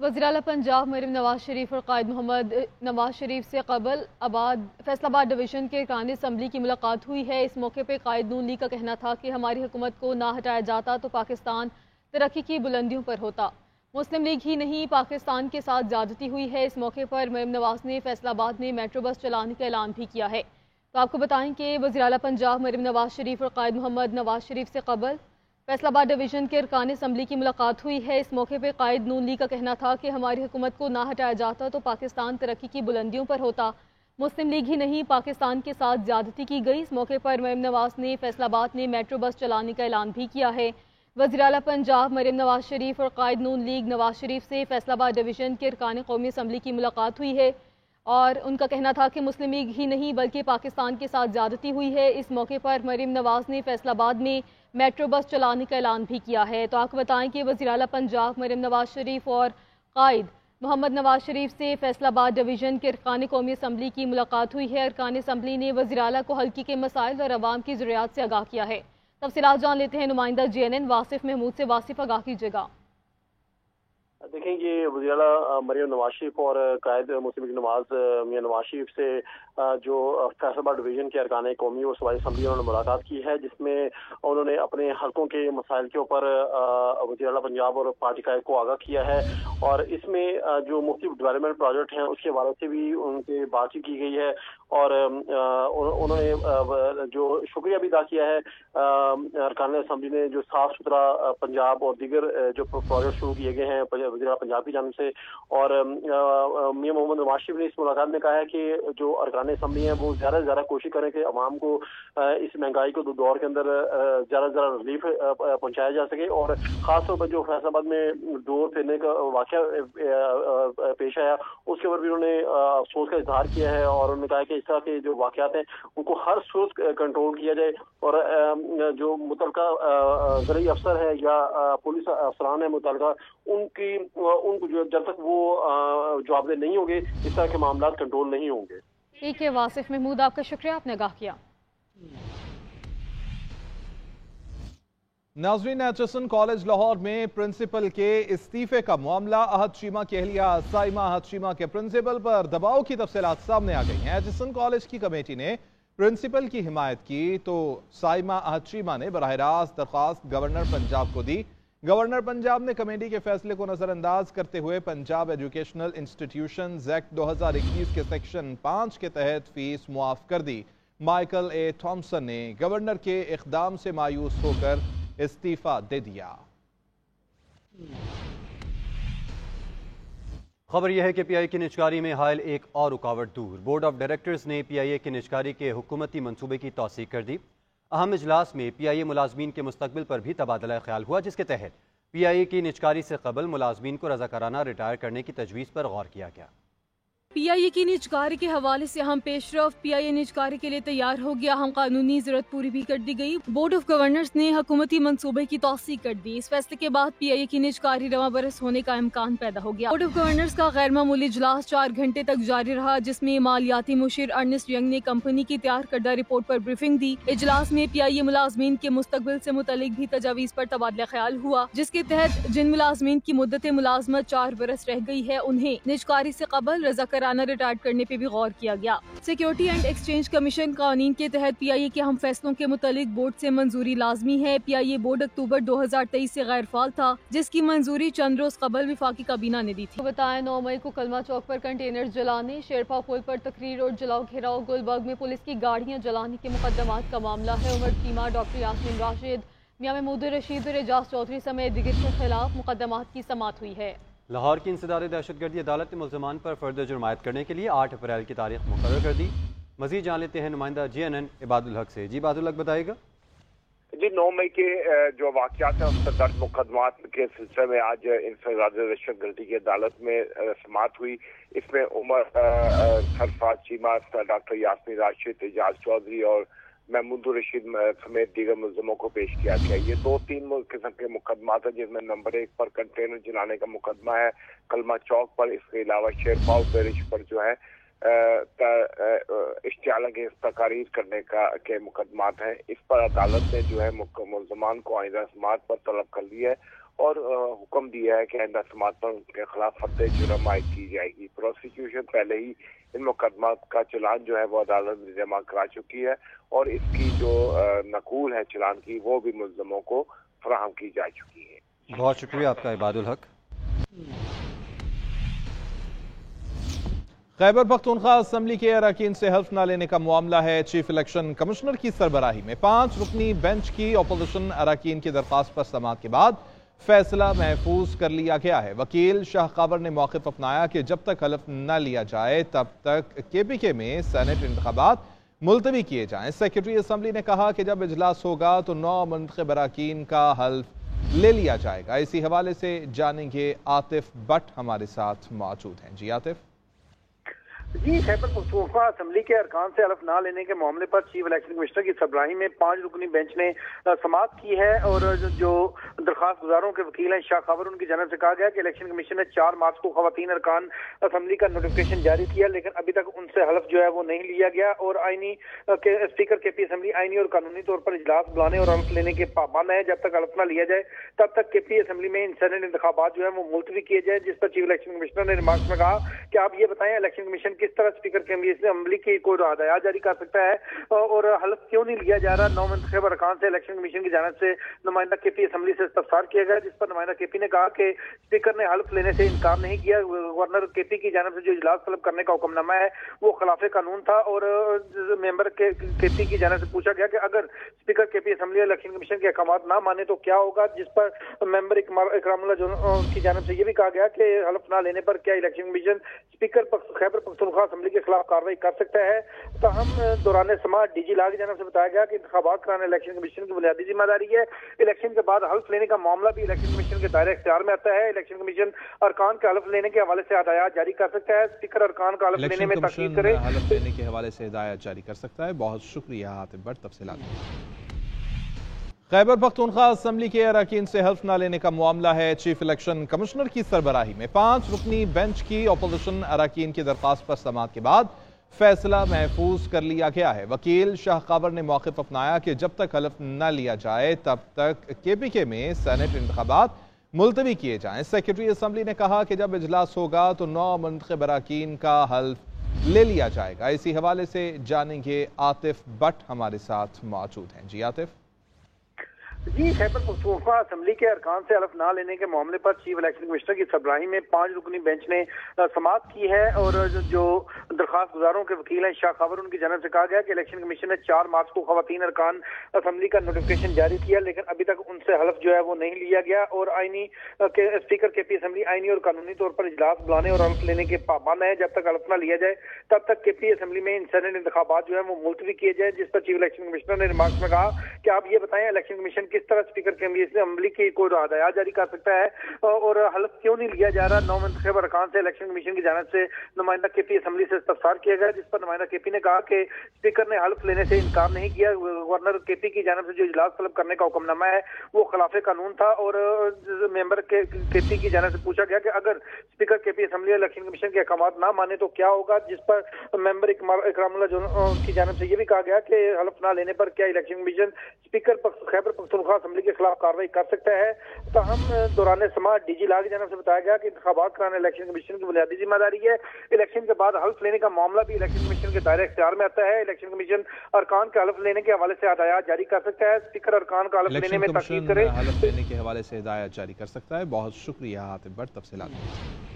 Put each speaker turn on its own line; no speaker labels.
वज़ीर-ए-आला पंजाब मरीम नवाज शरीफ और कायद मोहम्मद नवाज शरीफ से कबल फैसलाबाद डिवीज़न के अरकान असम्बली की मुलाकात हुई है। इस मौके पर कायद नून लीग का कहना था कि हमारी हुकूमत को ना हटाया जाता तो पाकिस्तान तरक्की की बुलंदियों पर होता। मुस्लिम लीग ही नहीं, पाकिस्तान के साथ ज़्यादती हुई है। इस मौके पर मरीम नवाज ने फैसलाबाद में मेट्रो बस चलाने का ऐलान भी किया है। तो आपको बताएं कि वज़ीर-ए-आला पंजाब मरीम नवाज शरीफ और कायद मोहम्मद नवाज शरीफ से कबल फैसलाबाद डिवीज़न के अरकान असम्बली की मुलाकात हुई है। इस मौके पर कायद नून लीग का कहना था कि हमारी हुकूमत को ना हटाया जाता तो पाकिस्तान तरक्की की बुलंदियों पर होता। मुस्लिम लीग ही नहीं, पाकिस्तान के साथ ज़्यादती की गई। इस मौके पर मरीम नवाज ने फैसलाबाद में मेट्रो बस चलाने का ऐलान भी किया है। वज़ीर-ए-आला पंजाब मरीम नवाज शरीफ और कायद नून लीग नवाज शरीफ से फैसलाबाद डिवीज़न के अरकान कौमी असम्बली की मुलाकात हुई है और उनका कहना था कि मुस्लिम लीग ही नहीं बल्कि पाकिस्तान के साथ ज़्यादती हुई है। इस मौके पर मरीम नवाज ने फैसलाबाद में मेट्रो बस चलाने का ऐलान भी किया है। तो आपको बताएं कि वज़ीर-ए-आला पंजाब मरीम नवाज शरीफ और कायद मोहम्मद नवाज शरीफ से फैसलाबाद डिवीज़न के अरकान कौमी असम्बली की मुलाकात हुई है। अरकान असम्बली ने वज़ीर-ए-आला को हल्के के मसाइल और अवाम की ज़रूरियात से आगाह किया है। तफसीलात जान लेते हैं नुमाइंदा JNN वासिफ महमूद से। वासिफ, आगाह कीजिएगा।
देखें, ये वज़ीर-ए-आला मरीम नवाज शरीफ और कायद मुस्लिम लीग मियां नवाज शरीफ से जो फैसलाबाद डिवीज़न के अरकान कौमी और सूबाई असम्बली उन्होंने मुलाकात की है, जिसमें उन्होंने अपने हलकों के मसाइल के ऊपर वज़ीर-ए-आला पंजाब और पार्टी कायद को आगाह किया है। और इसमें जो मुख्तलिफ डेवलपमेंट प्रोजेक्ट हैं उसके हवाले से भी उनसे बातचीत की गई है और उन्होंने जो शुक्रिया भी अदा किया है अरकान असम्बली ने जो साफ सुथरा पंजाब और दीगर जो प्रोजेक्ट शुरू किए गए हैं वज़ीर-ए-आला पंजाब की जानिब से। और मियां मोहम्मद नवाज शरीफ ने इस मुलाकात में कहा है कि जो अरकान असम्बली हैं वो ज़्यादा से ज़्यादा कोशिश करें कि अवाम को इस महंगाई को दौर के अंदर ज़्यादा से ज़्यादा रिलीफ पहुँचाया जा सके। और ख़ासतौर पर जो फैसलाबाद में डोर फेरने का वाक़या पेश आया उसके ऊपर भी उन्होंने अफसोस का इजहार किया है और उन्होंने कहा कि इस तरह के जो वाक़यात हैं उनको हर सूरत कंट्रोल किया जाए और जो मुतलका ज़रूरी अफसर है या पुलिस अफसरान है मुतलका उनको जो जब तक वो जवाबदेह नहीं होंगे इस तरह के मामला कंट्रोल नहीं होंगे।
ठीक है वासिफ महमूद, आपका शुक्रिया, आपने आगाह किया।
नाज़रीन, एचएसएन कॉलेज लाहौर में प्रिंसिपल के इस्तीफे का मामला अहद शीमा की अहलिया साइमा अहद शीमा के प्रिंसिपल पर दबाव की तफसीलात सामने आ गई हैं। एचएसएन कॉलेज की कमेटी ने प्रिंसिपल की हिमायत की तो साइमा अहद शीमा ने बराह रास्त दरख्वास्त गवर्नर पंजाब को दी। गवर्नर पंजाब ने कमेटी के फैसले को नजरअंदाज करते हुए पंजाब एजुकेशनल इंस्टीट्यूशंस एक्ट 2021 के सेक्शन 5 के तहत फीस मुआफ कर दी। माइकल ए थॉम्सन ने गवर्नर के इक़दाम से मायूस होकर इस्तीफा दे दिया।
खबर यह है कि PIA की निजकारी में हायल एक और रुकावट दूर। बोर्ड ऑफ डायरेक्टर्स ने PIA की निजकारी के हुकूमती मंसूबे की तौसीक कर दी। अहम इजलास में PIA मुलाजमीन के मुस्तकबिल पर भी तबादला ख्याल हुआ, जिसके तहत PIA की निजकारी से कबल मुलाजमीन को रज़ाकाराना रिटायर करने की तजवीज़ पर गौर किया गया।
PIA की निजकारी के हवाले से अहम पेशरफ। PIA निजकारी के लिए तैयार हो गया, हम कानूनी जरूरत पूरी भी कर दी गई। बोर्ड ऑफ गवर्नर्स ने हुकूमती मंसूबे की तौसीक कर दी। इस फैसले के बाद PIA की निजकारी रवा बरस होने का इम्कान पैदा हो गया। बोर्ड ऑफ गवर्नर्स का गैर मामूली इजलास 4 घंटे तक जारी रहा, जिसमें मालियाती मुशीर अर्नेस्ट यंग ने कंपनी की तैयार करदा रिपोर्ट पर ब्रीफिंग दी। इजलास में PIA मुलाजमीन के मुस्तकबिल से मुतलिक भी तजावीज़ पर तबादला ख्याल हुआ, जिसके तहत जिन मुलाजमीन की मुद्दत मुलाजमत 4 बरस रह गई है उन्हें निजकारी से कबल रज़ाकाराना रिटायर्ड करने पे भी गौर किया गया। सिक्योरिटी एंड एक्सचेंज कमीशन कानून के तहत PIA के अहम फैसलों के मुतालिक बोर्ड से मंजूरी लाजमी है। PIA बोर्ड अक्टूबर 2023 से गैर फाल था, जिसकी मंजूरी चंद रोज कबल विफाकी काबीना ने दी थी। बताएं 9 मई को कलमा चौक पर कंटेनर जलाने, शेरपा पुल पर तकरीर और जलाओ घेराव, गुलबर्ग में पुलिस की गाड़ियां जलाने के मुकदमात का मामला है। उमर चीमा, डॉक्टर यास्मीन राशिद, मियां महमूद रशीद और एजाज चौधरी समेत दिगर के खिलाफ मुकदमात की समाअत हुई है।
लाहौर की इंसदाद दहशतगर्दी अदालत ने मुल्ज़मान पर फर्दर जुर्मायत करने के लिए 8 अप्रैल की तारीख मुकर्रर कर दी। मज़ीद जान लेते हैं नुमाइंदा JNN इबादुल हक से। जी इबादुल हक, बताइएगा।
जी, 9 मई के जो वाक़यात हैं उस पर दर्ज मुकदमात के सिलसिले में आज इंसदाद दहशतगर्दी की अदालत में समाअत हुई। इसमें उमर सरफराज चीमा, डॉक्टर यास्मीन राशिद, एजाज चौधरी और महमूद रशीद समेत दीगर मुलजमों को पेश किया गया। ये 2-3 किस्म के मुकदमात हैं, जिसमें नंबर 1 पर कंटेनर जलाने का मुकदमा है कलमा चौक पर। इसके अलावा शेरपाव बैरिज पर जो है इश्तियाल अगेंस्ट तकारीर करने के मुकदमात हैं। इस पर अदालत ने जो है मुलजमान को आइंदा समाअत पर तलब कर लिया है اور حکم دیا ہے کہ آئندہ سماعت پر ان کے خلاف فرد جرم عائد کی جائے گی۔ پروسیکیوشن پہلے ہی ان مقدمات کا چلان جو ہے وہ عدالت میں جمع کرا چکی ہے اور اس کی جو نقول ہے چلان کی وہ بھی ملزموں کو فراہم کی جا چکی ہے۔
بہت شکریہ آپ کا عباد الحق۔
خیبر پختونخوا اسمبلی کے اراکین سے حلف نہ لینے کا معاملہ ہے۔ چیف الیکشن کمشنر کی سربراہی میں 5 رکنی بینچ کی اپوزیشن اراکین کی درخواست پر سماعت کے بعد فیصلہ محفوظ کر لیا گیا ہے۔ وکیل شاہ قابر نے موقف اپنایا کہ جب تک حلف نہ لیا جائے تب تک کے پی کے میں سینٹ انتخابات ملتوی کیے جائیں۔ سیکرٹری اسمبلی نے کہا کہ جب اجلاس ہوگا تو 9 منتخب اراکین کا حلف لے لیا جائے گا۔ اسی حوالے سے جانیں گے عاطف بٹ ہمارے ساتھ موجود ہیں۔ جی عاطف۔
جی، خیبر پختونخوا اسمبلی کے ارکان سے حلف نہ لینے کے معاملے پر چیف الیکشن کمشنر کی سربراہی میں 5 رکنی بینچ نے سماعت کی ہے اور جو درخواست گزاروں کے وکیل ہیں شاہ خبر، ان کی جانب سے کہا گیا کہ الیکشن کمیشن نے 4 مارچ کو خواتین ارکان اسمبلی کا نوٹیفکیشن جاری کیا، لیکن ابھی تک ان سے حلف جو ہے وہ نہیں لیا گیا اور آئینی اسپیکر کے پی اسمبلی آئینی اور قانونی طور پر اجلاس بلانے اور حلف لینے کے پابند ہے۔ جب تک حلف نہ لیا جائے تب تک کے پی اسمبلی میں سینٹ انتخابات جو ہے وہ ملتوی کیے جائے، جس پر چیف الیکشن کمشنر نے ریمارکس میں کہا کہ آپ یہ بتائیں الیکشن کمیشن کس طرح اسپیکر کے اسمبلی کی کوئی ہدایات جاری کر سکتا ہے اور حلف کیوں نہیں لیا جا رہا۔ 9 منتخب ارکان سے الیکشن کمیشن کی جانب سے نمائندہ کے پی اسمبلی سے استفسار کیا گیا، جس پر نمائندہ کے پی نے کہا کہ اسپیکر نے حلف لینے سے انکار نہیں کیا۔ گورنر کے پی کی جانب سے جو اجلاس طلب کرنے کا حکم نامہ ہے وہ خلاف قانون تھا اور ممبر کے پی کی جانب سے پوچھا گیا کہ اگر اسپیکر کے پی اسمبلی الیکشن کمیشن کے احکامات نہ مانے تو کیا ہوگا، جس پر ممبر اکرام اللہ کی جانب سے یہ بھی کہا گیا کہ حلف نہ لینے پر کیا election commission speaker Khyber Pakhtunkhwa assembly کے خلاف کارروائی کر سکتا ہے۔ تاہم دوران سماعت ڈی جی لا کی جانب سے بتایا گیا کہ انتخابات کرانا الیکشن کمیشن کی بنیادی ذمہ داری ہے۔ الیکشن کے بعد حلف لینے کا معاملہ بھی الیکشن کمیشن کے دائرہ اختیار میں آتا ہے۔ الیکشن کمیشن ارکان کے حلف لینے کے حوالے سے ہدایات جاری کر سکتا ہے۔ اسپیکر ارکان کا حلف لینے میں تاکید کرے،
حلف لینے کے حوالے سے ہدایات جاری کر سکتا ہے۔ بہت شکریہ عاطف بٹ تفصیلات۔ خیبر پختونخوا اسمبلی کے اراکین سے حلف نہ لینے کا معاملہ ہے۔ چیف الیکشن کمشنر کی سربراہی میں 5 رکنی بینچ کی اپوزیشن اراکین کی درخواست پر سماعت کے بعد فیصلہ محفوظ کر لیا گیا ہے۔ وکیل شاہ قابر نے موقف اپنایا کہ جب تک حلف نہ لیا جائے تب تک کے پی کے میں سینٹ انتخابات ملتوی کیے جائیں۔ سیکرٹری اسمبلی نے کہا کہ جب اجلاس ہوگا تو 9 منتخب اراکین کا حلف لے لیا جائے گا۔ اسی حوالے سے جانیں گے عاطف بٹ ہمارے ساتھ موجود ہیں۔ جی عاطف۔
جی، خیبر پختونخوا اسمبلی کے ارکان سے حلف نہ لینے کے معاملے پر چیف الیکشن کمشنر کی سربراہی میں 5 رکنی بینچ نے سماعت کی ہے اور جو درخواست گزاروں کے وکیل ہیں شاہ خبر، ان کی جانب سے کہا گیا کہ الیکشن کمیشن نے 4 مارچ کو خواتین ارکان اسمبلی کا نوٹیفکیشن جاری کیا، لیکن ابھی تک ان سے حلف جو ہے وہ نہیں لیا گیا اور آئینی اسپیکر کے پی اسمبلی آئینی اور قانونی طور پر اجلاس بلانے اور حلف لینے کے پابند ہے۔ جب تک حلف نہ لیا جائے تب تک کے پی اسمبلی میں سینٹ انتخابات جو ہے وہ ملتوی کیے جائے، جس پر چیف الیکشن کمشنر نے ریمارکس میں کہا کہ آپ یہ بتائیں الیکشن کمیشن کس طرح اسپیکر کے اسمبلی کی کوئی ہدایات جاری کر سکتا ہے اور حلف کیوں نہیں لیا جا رہا۔ 9 منتخب ارکان سے الیکشن کمیشن کی جانب سے نمائندہ کے پی اسمبلی سے استفسار کیا گیا، جس پر نمائندہ کے پی نے کہا کہ اسپیکر نے حلف لینے سے انکار نہیں کیا۔ گورنر کے پی کی جانب سے جو اجلاس طلب کرنے کا حکم نامہ ہے وہ خلاف قانون تھا اور ممبر کے پی کی جانب سے پوچھا گیا کہ اگر اسپیکر کے پی اسمبلی الیکشن کمیشن کے احکامات نہ مانے تو کیا ہوگا، جس پر ممبر اکرام اللہ کی جانب سے یہ بھی کہا گیا کہ حلف نہ لینے پر کیا election commission speaker Khyber Pakhtunkhwa assembly کے خلاف کارروائی کر سکتا ہے۔ تاہم دوران سماعت ڈی جی لا کی جانب سے بتایا گیا کہ انتخابات کرانا الیکشن کمیشن کی بنیادی ذمہ داری ہے۔ الیکشن کے بعد حلف لینے کا معاملہ بھی الیکشن کمیشن کے دائرہ اختیار میں آتا ہے۔ الیکشن کمیشن ارکان کے حلف لینے کے حوالے سے ہدایات جاری کر سکتا ہے۔ اسپیکر ارکان کا حلف لینے میں تاکید کرے،
حلف لینے کے حوالے سے ہدایات جاری کر سکتا ہے۔ بہت شکریہ عاطف بٹ تفصیلات۔